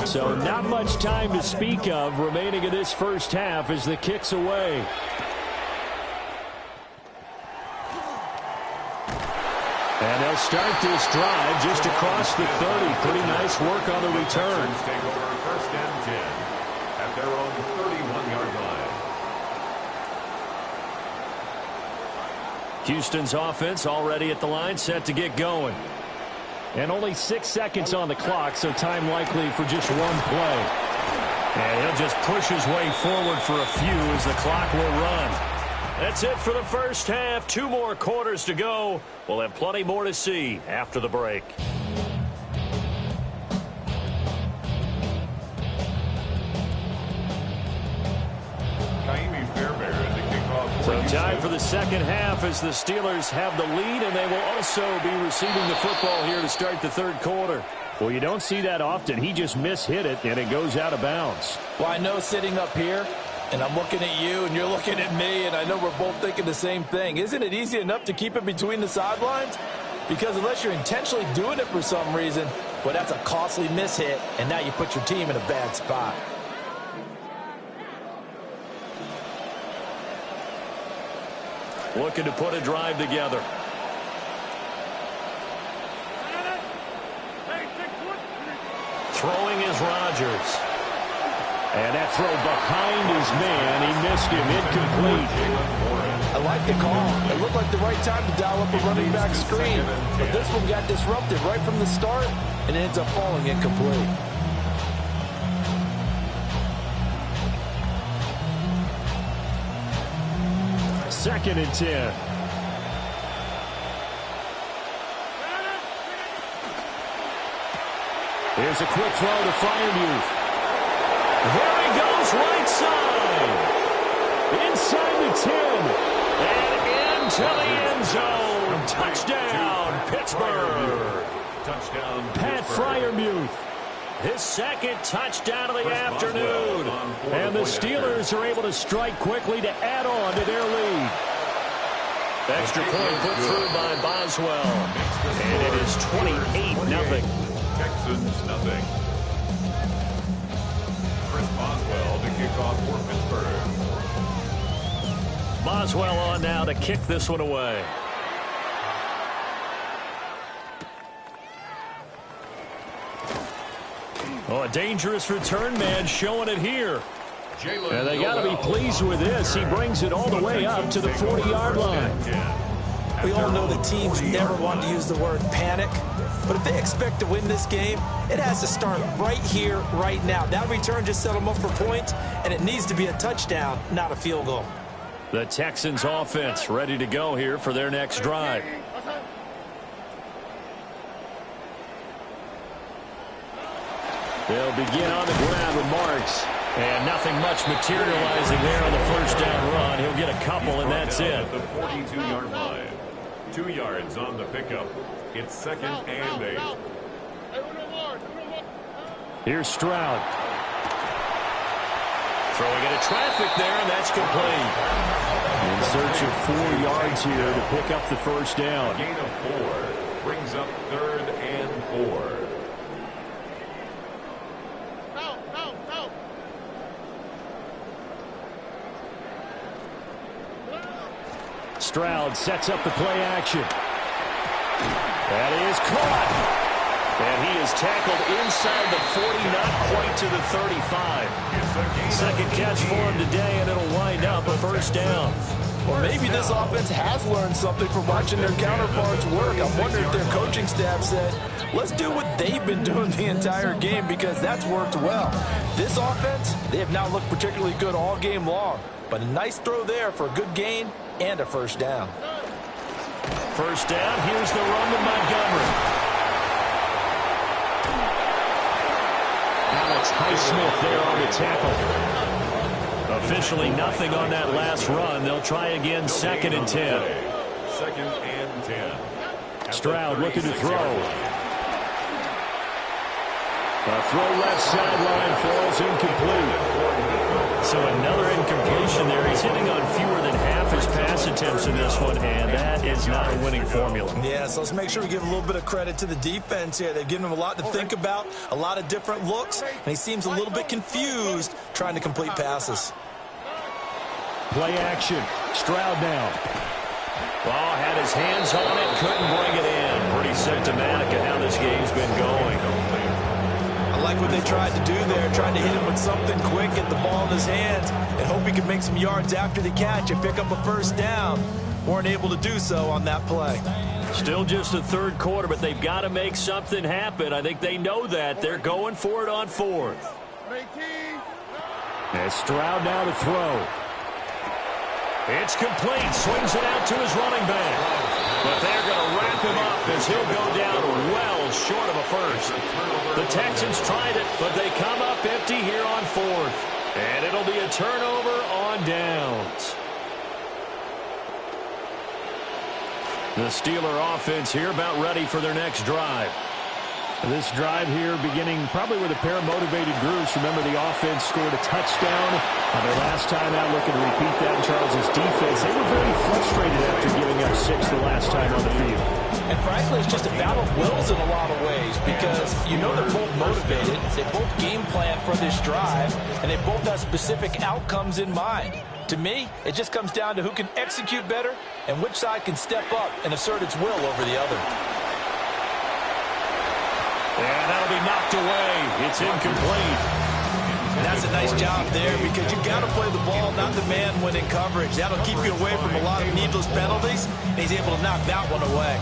So not much time to speak of remaining in this first half as the kick's away. And they'll start this drive just across the 30. Pretty nice work on the return. Take over first and 10 at their own 31-yard line. Houston's offense already at the line, set to get going. And only 6 seconds on the clock, so time likely for just one play. And he'll just push his way forward for a few as the clock will run. That's it for the first half. 2 more quarters to go. We'll have plenty more to see after the break. So time for the second half as the Steelers have the lead, and they will also be receiving the football here to start the third quarter. Well, you don't see that often. He just mishit it, and it goes out of bounds. Well, I know sitting up here, and I'm looking at you, and you're looking at me, and I know we're both thinking the same thing. Isn't it easy enough to keep it between the sidelines? Because unless you're intentionally doing it for some reason, well, that's a costly mishit, and now you put your team in a bad spot. Looking to put a drive together. Throwing is Rodgers. And that throw behind his man. He missed him. Incomplete. I like the call. It looked like the right time to dial up a running back screen. But this one got disrupted right from the start, and it ends up falling incomplete. Second and 10. Here's a quick throw to Freiermuth. There he goes, right side. Inside the 10. And into the end zone. Touchdown, Pittsburgh. Touchdown, Pat Freiermuth. His second touchdown of the afternoon. And the Steelers are able to strike quickly to add on to their lead. Extra point put through by Boswell. And it is 28-0. Texans nothing. Chris Boswell to kick off for Pittsburgh. Boswell on now to kick this one away. Oh, a dangerous return man showing it here. And they got to be pleased with this. He brings it all the way up to the 40-yard line. We all know the teams never want to use the word panic. But if they expect to win this game, it has to start right here, right now. That return just set them up for points, and it needs to be a touchdown, not a field goal. The Texans offense ready to go here for their next drive. They'll begin on the ground with Marks. And nothing much materializing there on the first down run. He'll get a couple, and that's it. At the 42-yard line. 2 yards on the pickup. It's second and 8. Here's Stroud. Throwing into traffic there, and that's complete. In search of 4 yards here to pick up the first down. Gain of 4 brings up third and 4. Stroud sets up the play action. That is caught. And he is tackled inside the 40, not quite to the 35. Second catch for him today, and it'll wind up a first down. Well, maybe this offense has learned something from watching their counterparts work. I'm wondering if their coaching staff said, let's do what they've been doing the entire game, because that's worked well. This offense, they have not looked particularly good all game long. But a nice throw there for a good gain and a first down. First down, here's the run to Montgomery. Alex Highsmith there on the tackle. Officially nothing on that last run. They'll try again, second and 10. Second and 10. Stroud looking to throw. A throw left sideline falls incomplete. So another incompletion there. He's hitting on fewer than half his pass attempts in this one, and that is not a winning formula. Yeah, so let's make sure we give a little bit of credit to the defense here. They've given him a lot to think about, a lot of different looks, and he seems a little bit confused trying to complete passes. Play action. Stroud now. Ball had his hands on it, couldn't bring it in. Pretty symptomatic of how this game's been going. I like what they tried to do there, trying to hit him with something quick, get the ball in his hands, and hope he could make some yards after the catch and pick up a first down. Weren't able to do so on that play. Still just the third quarter, but they've got to make something happen. I think they know that. They're going for it on fourth. And Stroud now to throw. It's complete. Swings it out to his running back. But they're going to wrap him up as he'll go down well short of a first. The Texans tried it, but they come up empty here on fourth. And it'll be a turnover on downs. The Steeler offense here about ready for their next drive. This drive here beginning probably with a pair of motivated groups. Remember, the offense scored a touchdown on their last time out, looking to repeat that in Charles's defense. They were very frustrated after giving up 6 the last time on the field. And frankly, it's just a battle of wills in a lot of ways because you know they're both motivated. They both game plan for this drive, and they both have specific outcomes in mind. To me, it just comes down to who can execute better and which side can step up and assert its will over the other. And that'll be knocked away. It's incomplete. And that's a nice job there because you've got to play the ball, not the man when in coverage. That'll keep you away from a lot of needless penalties, and he's able to knock that one away.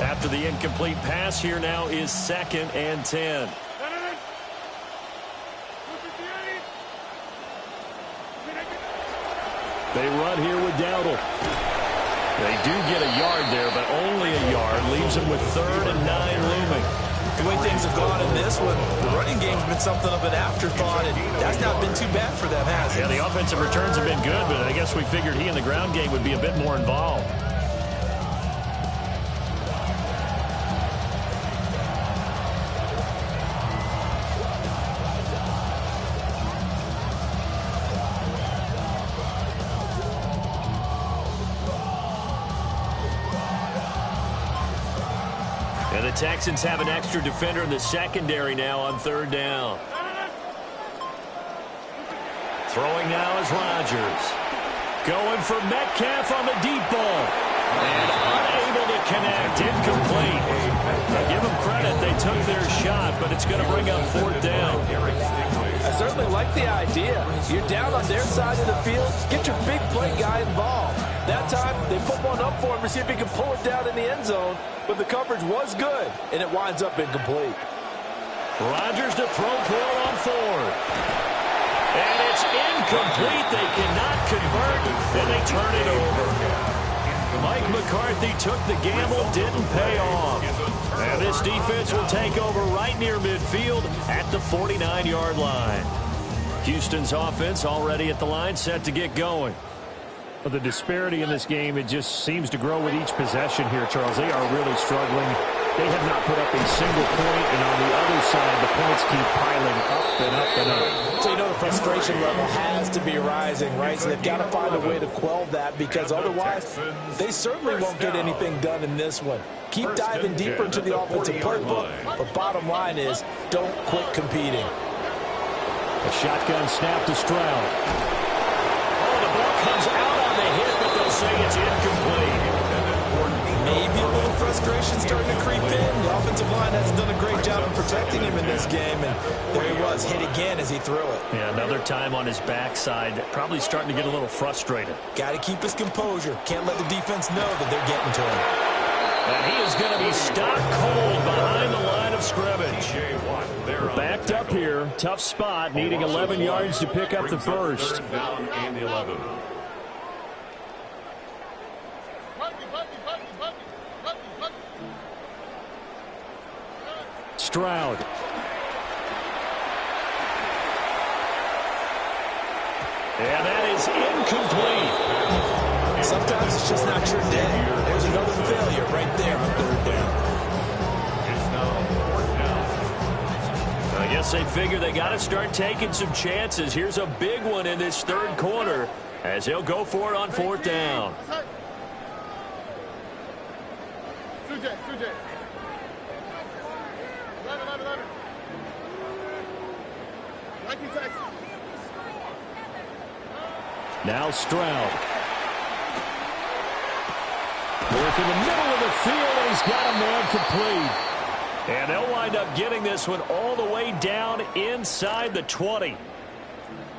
After the incomplete pass, here now is 2nd and 10. They run here with Dowdle. They do get a yard there, but only a yard. Leaves them with 3rd and 9 looming. The way things have gone in this one, the running game's been something of an afterthought, and that's not been too bad for them, has it? Yeah, the offensive returns have been good, but I guess we figured he in the ground game would be a bit more involved. And the Texans have an extra defender in the secondary now on 3rd down. Throwing now is Rodgers. Going for Metcalf on the deep ball. And unable to connect. Incomplete. Now give them credit. They took their shot, but it's going to bring up 4th down. I certainly like the idea. You're down on their side of the field. Get your big play guy involved. That time, they put one up for him to see if he can pull it down in the end zone. But the coverage was good, and it winds up incomplete. Rodgers to throw for it on 4th. And it's incomplete. They cannot convert, and they turn it over. Mike McCarthy took the gamble, didn't pay off. And this defense will take over right near midfield at the 49-yard line. Houston's offense already at the line, set to get going. But the disparity in this game, it just seems to grow with each possession here, Charles. They are really struggling. They have not put up a single point, and on the other side, the points keep piling up and up and up. So you know the frustration level has to be rising, right? So they've got to find a way to quell that because otherwise they certainly won't get anything done in this one. Keep diving deeper into the offensive playbook, but bottom line is don't quit competing. A shotgun snap to Stroud. Oh, the ball comes out on the hit, but they'll say it's incomplete. Maybe a little frustration starting to creep in. The offensive line hasn't done a great job of protecting him in this game, and there he was, hit again as he threw it. Yeah, another time on his backside, probably starting to get a little frustrated. Got to keep his composure. Can't let the defense know that they're getting to him. And he is going to be stopped cold behind the line of scrimmage. Backed up here, tough spot, needing 11 yards to pick up the first. Down and 11. Stroud. And that is incomplete. Sometimes it's just not your day. There's another failure right there on third down. It's now fourth down. I guess they figure they got to start taking some chances. Here's a big one in this third quarter as they'll go for it on fourth down. Now Stroud. Work in the middle of the field, and he's got a man complete. And they'll wind up getting this one all the way down inside the 20.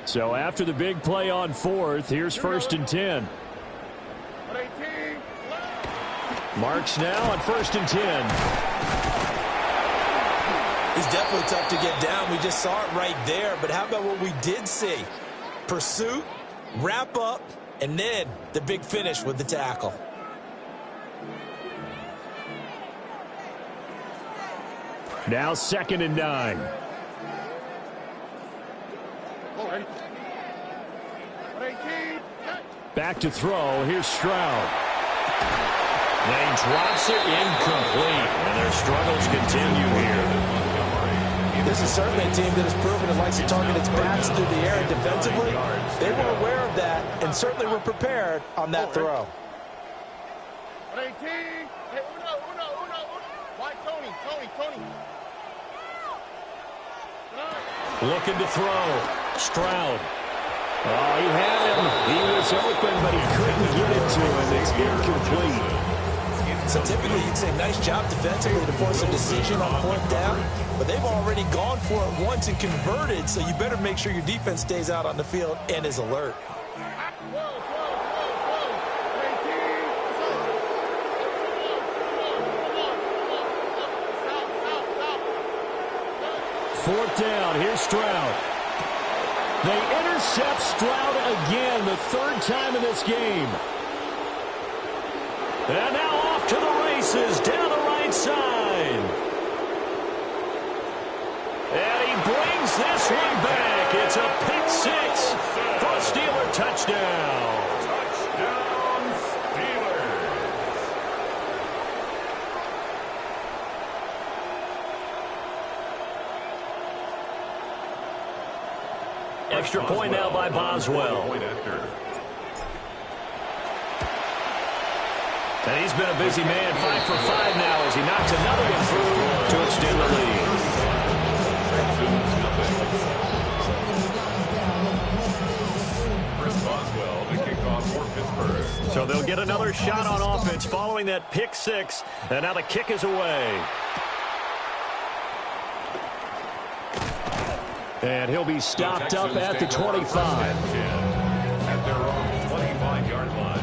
So after the big play on fourth, here's first and 10. Marks now on first and 10. He's definitely tough to get down. We just saw it right there. But how about what we did see? Pursuit, wrap up, and then the big finish with the tackle. Now second and 9. Back to throw. Here's Stroud. They drops it incomplete, and their struggles continue here. This is certainly a team that has proven it likes to target its backs through the air, and defensively, they were aware of that and certainly were prepared on that throw. Looking to throw. Stroud. Oh, he had him. He was open, but he couldn't get it to him. It's incomplete. So typically you'd say nice job defensively to force a decision on fourth down, but they've already gone for it once and converted, so you better make sure your defense stays out on the field and is alert. Fourth down. Here's Stroud. They intercept Stroud again, the third time in this game. And now off to the races down the right side. And he brings this one back. It's a pick six for a Steeler touchdown. Touchdown, Steelers. Extra point now by Boswell. Point after. And he's been a busy man, 5 for 5 now as he knocks another one through to extend the lead. Chris Boswell, the kickoff for Pittsburgh. So they'll get another shot on offense following that pick six. And now the kick is away. And he'll be stopped up at the 25. At their own 25-yard line.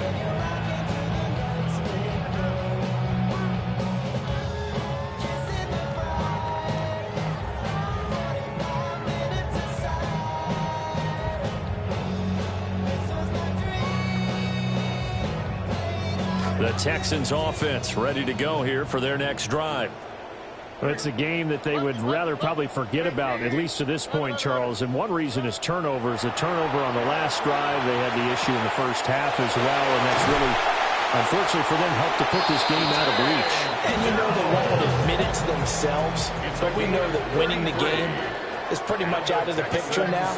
The Texans offense ready to go here for their next drive. Well, it's a game that they would rather probably forget about, at least to this point, Charles. And one reason is turnovers. A turnover on the last drive. They had the issue in the first half as well, and that's really, unfortunately for them, helped to put this game out of reach. And you know they won't admit it to themselves, but we know that winning the game is pretty much out of the picture now.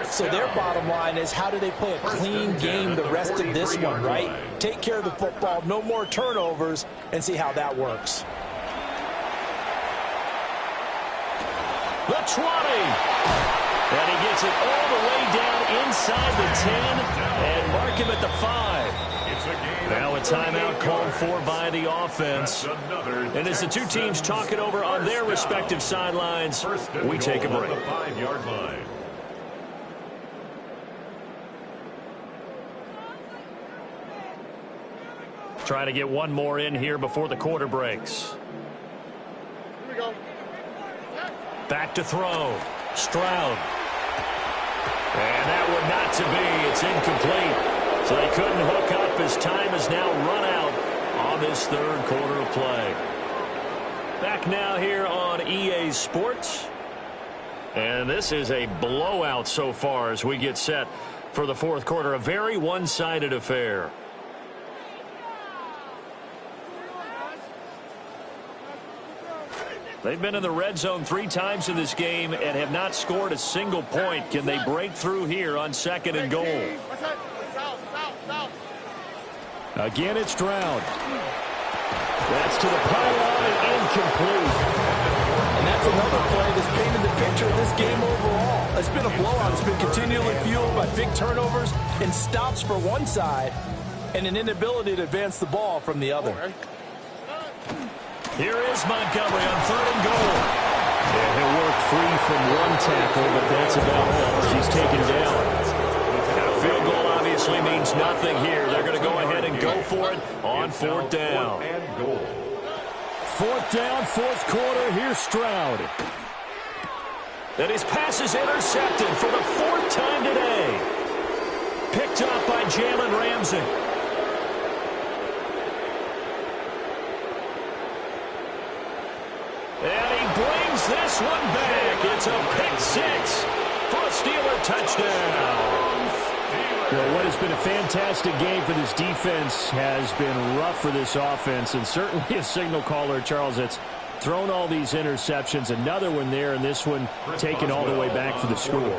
So their bottom line is, how do they play a clean game the rest of this one, right? Take care of the football, no more turnovers, and see how that works. The 20. And he gets it all the way down inside the 10 and mark him at the 5. Now a timeout called for by the offense. And as the two teams talk it over on their respective sidelines, we take a break. 5-yard line. Try to get one more in here before the quarter breaks. Here we go. Back to throw. Stroud. And that one not to be. It's incomplete. So they couldn't hook up as time has now run out on this third quarter of play. Back now here on EA Sports. And this is a blowout so far as we get set for the fourth quarter. A very one-sided affair. They've been in the red zone 3 times in this game and have not scored a single point. Can they break through here on 2nd and goal? Again, it's Stroud. That's to the pylon and incomplete. And that's another play that's painted the picture of this game overall. It's been a blowout. It's been continually fueled by big turnovers and stops for one side and an inability to advance the ball from the other. Here is Montgomery on 3rd and goal. And he'll work free from one tackle, but that's about all. He's taken down. A field goal obviously means nothing here. They're going to go ahead and go for it on 4th down. 4th down, 4th quarter. Here's Stroud. And his pass is intercepted for the 4th time today. Picked up by Jalen Ramsey. And he brings this one back. It's a pick 6 for a Steeler touchdown. Well, what has been a fantastic game for this defense has been rough for this offense, and certainly a signal caller, Charles, that's thrown all these interceptions. Another one there, and this one taken all the way back for the score.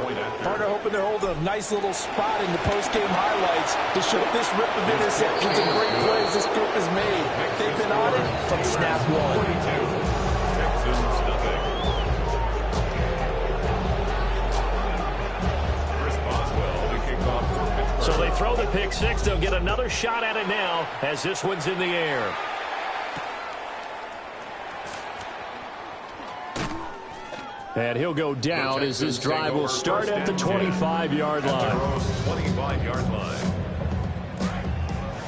Partner hoping they're holding a nice little spot in the post-game highlights to show this rip of interceptions and great plays this group has made. They've been on it from snap one. So they throw the pick 6. They'll get another shot at it now as this one's in the air. And he'll go down as this drive will start at the 25-yard line. 25-yard line.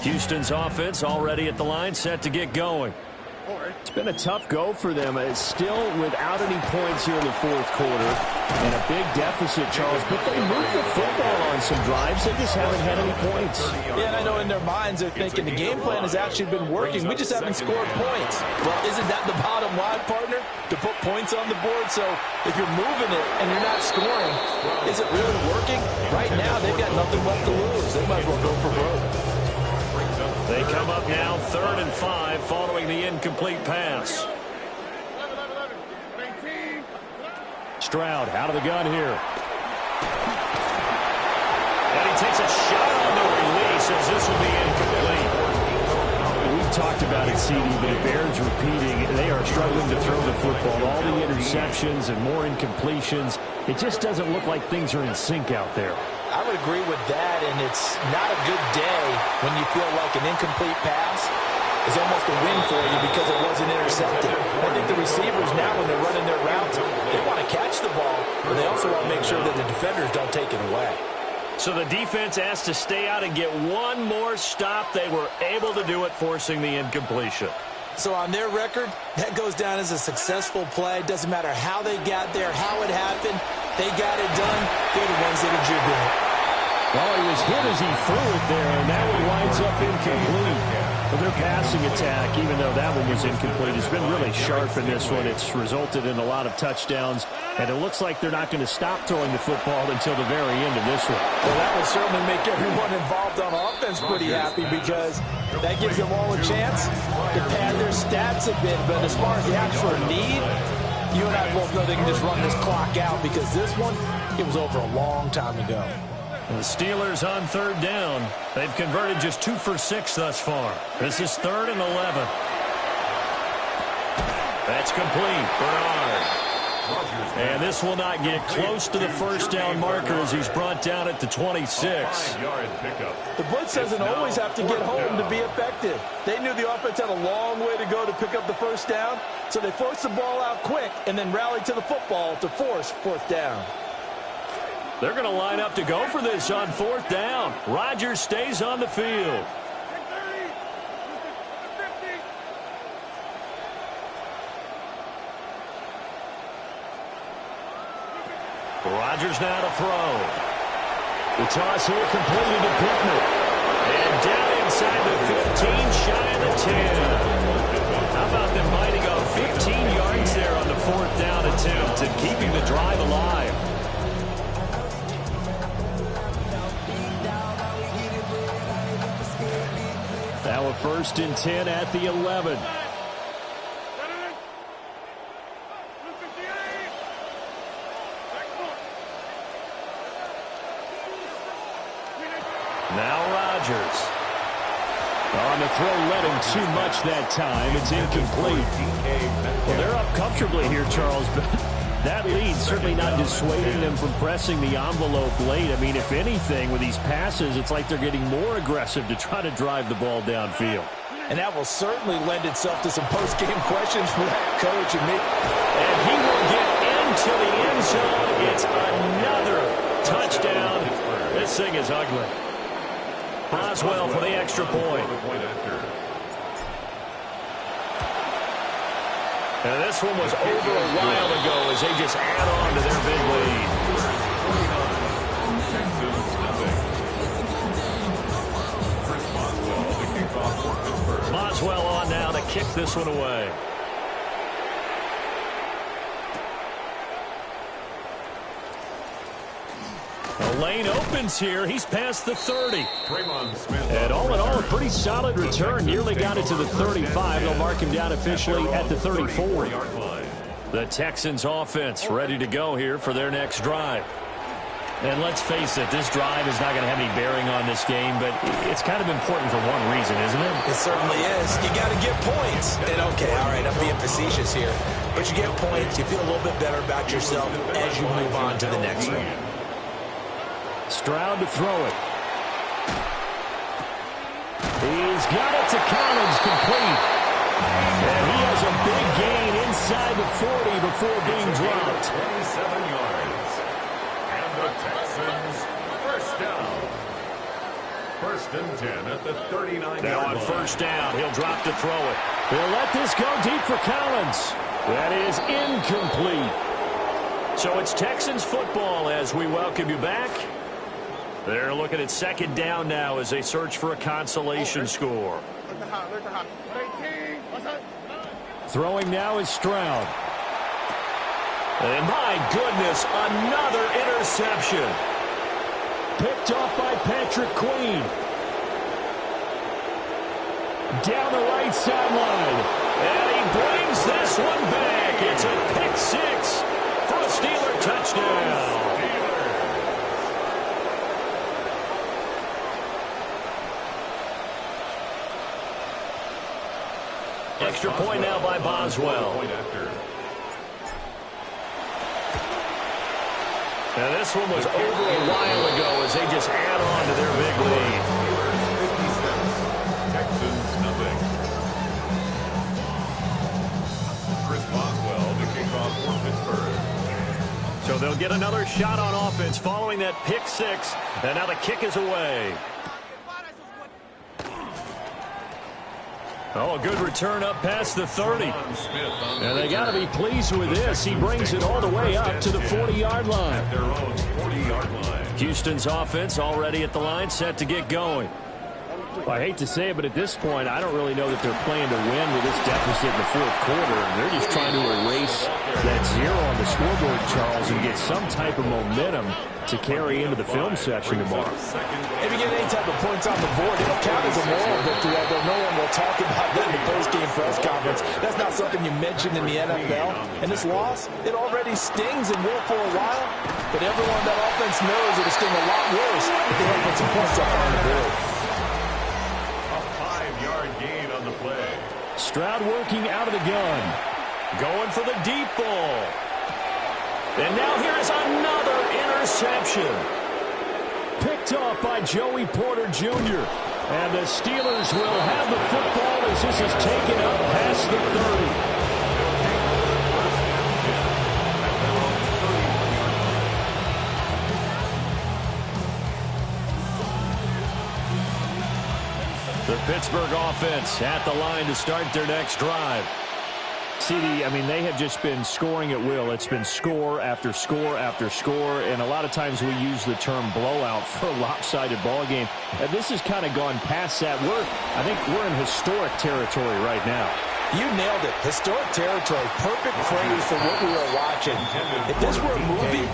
Houston's offense already at the line, set to get going. It's been a tough go for them. It's still without any points here in the 4th quarter. And a big deficit, Charles. But they moved the football on some drives. They just haven't had any points. Yeah, and I know in their minds they're thinking the game plan has actually been working. We just haven't scored points. Well, isn't that the bottom line, partner? To put points on the board. So if you're moving it and you're not scoring, is it really working? Right now, they've got nothing left to lose. They might as well go for broke. They come up now 3rd and 5 following the incomplete pass. Stroud out of the gun here. And he takes a shot on the release as this will be incomplete. We've talked about it, CD, but it bears repeating. They are struggling to throw the football. All the interceptions and more incompletions. It just doesn't look like things are in sync out there. I would agree with that, and it's not a good day when you feel like an incomplete pass is almost a win for you because it wasn't intercepted. I think the receivers now, when they're running their routes, they want to catch the ball, but they also want to make sure that the defenders don't take it away. So the defense asked to stay out and get one more stop. They were able to do it, forcing the incompletion. So on their record, that goes down as a successful play. Doesn't matter how they got there, how it happened. They got it done. They're the ones that are jubilant. Well, he was hit as he threw it there, and that one winds up incomplete. But their passing attack, even though that one was incomplete, has been really sharp in this one. It's resulted in a lot of touchdowns, and it looks like they're not going to stop throwing the football until the very end of this one. Well, that will certainly make everyone involved on offense pretty happy because that gives them all a chance to pad their stats a bit. But as far as the actual need, you and I both know they can just run this clock out because this one, it was over a long time ago. The Steelers on 3rd down. They've converted just 2 for 6 thus far. This is 3rd and 11. That's complete. Bernard. And this will not get close to the 1st down marker as he's brought down at the 26. The blitz doesn't always have to get home to be effective. They knew the offense had a long way to go to pick up the 1st down, so they forced the ball out quick and then rallied to the football to force 4th down. They're going to line up to go for this on 4th down. Rodgers stays on the field. Rodgers now to throw. The toss here completed to Pittman. And down inside the 15, shy of the 10. How about them biting off 15 yards there on the 4th down attempt and keeping the drive alive? Now a 1st and 10 at the 11. Now Rodgers. On the throw, led him too much that time. It's incomplete. Well, they're up comfortably here, Charles, but that lead certainly not dissuading them from pressing the envelope late. I mean, if anything, with these passes, it's like they're getting more aggressive to try to drive the ball downfield. And that will certainly lend itself to some post-game questions for that coach. And he will get into the end zone. It's another touchdown. This thing is ugly. Boswell for the extra point. And this one was over a while ago as they just add on to their big lead. Boswell on now to kick this one away. The lane opens here. He's past the 30. And all in all, a pretty solid return. Nearly got it to the 35. They'll mark him down officially at the 34. The Texans offense ready to go here for their next drive. And let's face it, this drive is not going to have any bearing on this game, but it's kind of important for one reason, isn't it? It certainly is. You got to get points. And okay, all right, I'm being facetious here. But you get points, you feel a little bit better about yourself as you move on to the next one. Stroud to throw it. He's got it to Collins, complete. And he has a big gain inside the 40 before being dropped. 27 yards. And the Texans first down. First and 10 at the 39-yard line. Now on first down, he'll drop to throw it. He'll let this go deep for Collins. That is incomplete. So it's Texans football as we welcome you back. They're looking at second down now as they search for a consolation score. Throwing now is Stroud. And my goodness, another interception. Picked off by Patrick Queen. Down the right sideline. And he brings this one back. It's a pick six for a Steeler touchdown. Extra point now by Boswell. And this one was over a while ago as they just add on to their big lead. Texans nothing. Chris Boswell to kick off for Pittsburgh. So they'll get another shot on offense following that pick six. And now the kick is away. Oh, a good return up past the 30. And they got to be pleased with this. He brings it all the way up to the 40-yard line. Their own 40-yard line. Houston's offense already at the line, set to get going. Well, I hate to say it, but at this point, I don't really know that they're playing to win with this deficit in the fourth quarter. They're just trying to erase that zero on the scoreboard, Charles, and get some type of momentum to carry into the film session tomorrow. If you get any type of points on the board, it'll count as a moral victory, although no one will talk about that in the post-game press conference. That's not something you mentioned in the NFL. And this loss, it already stings and will for a while, but everyone that offense knows it'll sting a lot worse if they don't put some points up on the board. A 5-yard gain on the play. Stroud working out of the gun. Going for the deep ball. And now here is another interception. Picked off by Joey Porter Jr. And the Steelers will have the football as this is taken up past the 30. The Pittsburgh offense at the line to start their next drive. CD, I mean, they have just been scoring at will. It's been score after score after score, and a lot of times we use the term blowout for a lopsided ball game. And this has kind of gone past that. I think we're in historic territory right now. You nailed it. Historic territory. Perfect phrase for what we are watching. If this were a movie,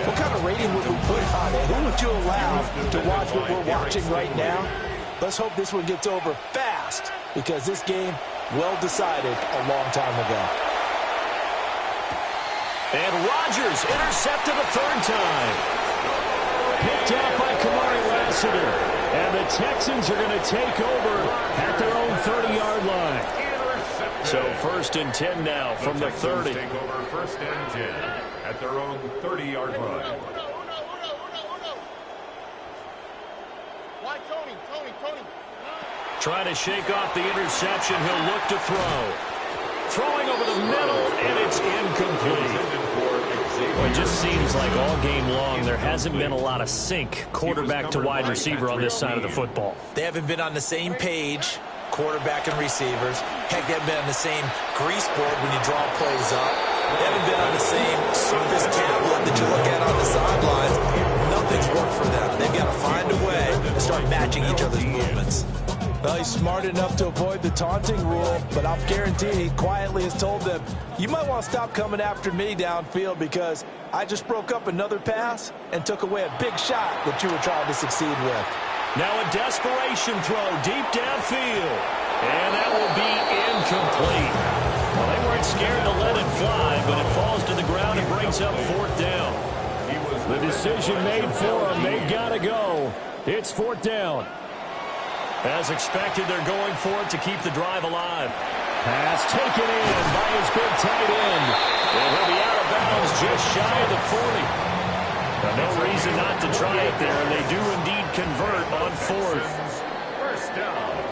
what kind of rating would we put on it? Who would you allow to watch what we're watching right now? Let's hope this one gets over fast, because this game, well decided a long time ago. And Rodgers intercepted a third time. Picked out by Kamari last incident. And the Texans are going to take over at their own 30-yard line. So 1st and 10 now from the 30. Take over 1st and 10 at their own 30-yard line. Why Tony? Trying to shake off the interception. He'll look to throw. Throwing over the middle, and it's incomplete. Well, it just seems like all game long there hasn't been a lot of sync quarterback to wide receiver on this side of the football. They haven't been on the same page, quarterback and receivers. Heck, they haven't been on the same grease board when you draw plays up. They haven't been on the same surface tablet that you look at on the sidelines. Nothing's worked for them. They've got to find a way to start matching each other's movements. Well, he's smart enough to avoid the taunting rule, but I'll guarantee he quietly has told them, you might want to stop coming after me downfield because I just broke up another pass and took away a big shot that you were trying to succeed with. Now a desperation throw deep downfield, and that will be incomplete. Well, they weren't scared to let it fly, but it falls to the ground and brings up 4th down. The decision made for them. They've got to go. It's 4th down. As expected, they're going for it to keep the drive alive. Pass taken in by his big tight end. And he'll be out of bounds just shy of the 40. But no reason not to try it there, and they do indeed convert on 4th. 1st down.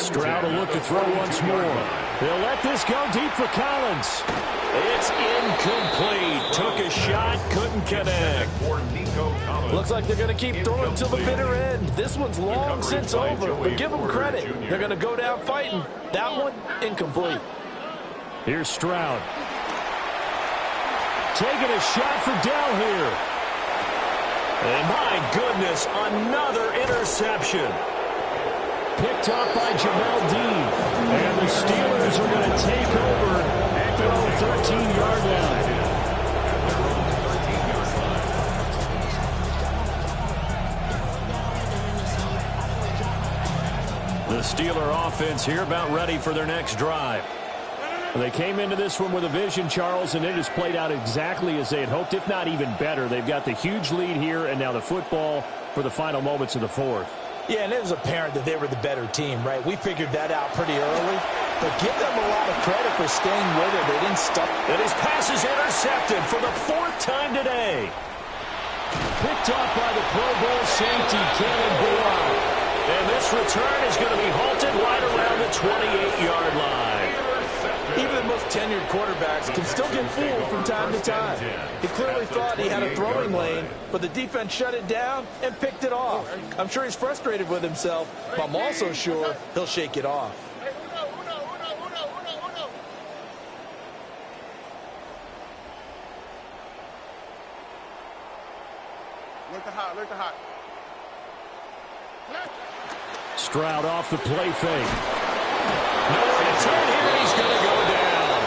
Stroud will look to throw once more. They'll let this go deep for Collins. It's incomplete. Took a shot, couldn't connect. Looks like they're going to keep throwing till the bitter end. This one's long since over, but give them credit. They're going to go down fighting. That one, incomplete. Here's Stroud. Taking a shot for Dell here. And my goodness, another interception. Picked up by Jamel Dean. And the Steelers are going to take over at their own 13-yard line. The Steeler offense here about ready for their next drive. They came into this one with a vision, Charles, and it has played out exactly as they had hoped, if not even better. They've got the huge lead here and now the football for the final moments of the 4th. Yeah, and it was apparent that they were the better team, right? We figured that out pretty early, but give them a lot of credit for staying with it. They didn't stop. And his pass is intercepted for the 4th time today. Picked off by the Pro Bowl safety, Cannon Bullock. And this return is going to be halted right around the 28-yard line. Even the most tenured quarterbacks can still get fooled from time to time. He clearly thought he had a throwing lane, but the defense shut it down and picked it off. I'm sure he's frustrated with himself, but I'm also sure he'll shake it off. Look to hot. Stroud off the play fake. Nowhere to turn here, and he's going to go down.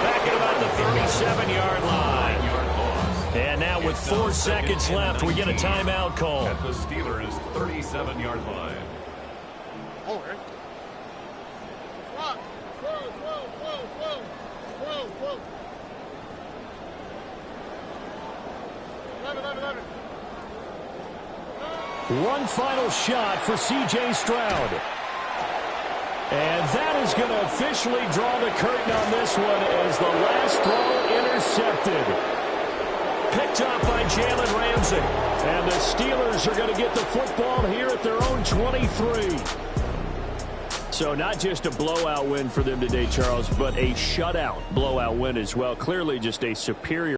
Back at about the 37-yard line. And now with 4 seconds left, we get a timeout call. At the Steelers' 37-yard line. Over. Whoa. Let it. One final shot for C.J. Stroud. And that is going to officially draw the curtain on this one as the last throw intercepted. Picked up by Jalen Ramsey. And the Steelers are going to get the football here at their own 23. So not just a blowout win for them today, Charles, but a shutout blowout win as well. Clearly just a superior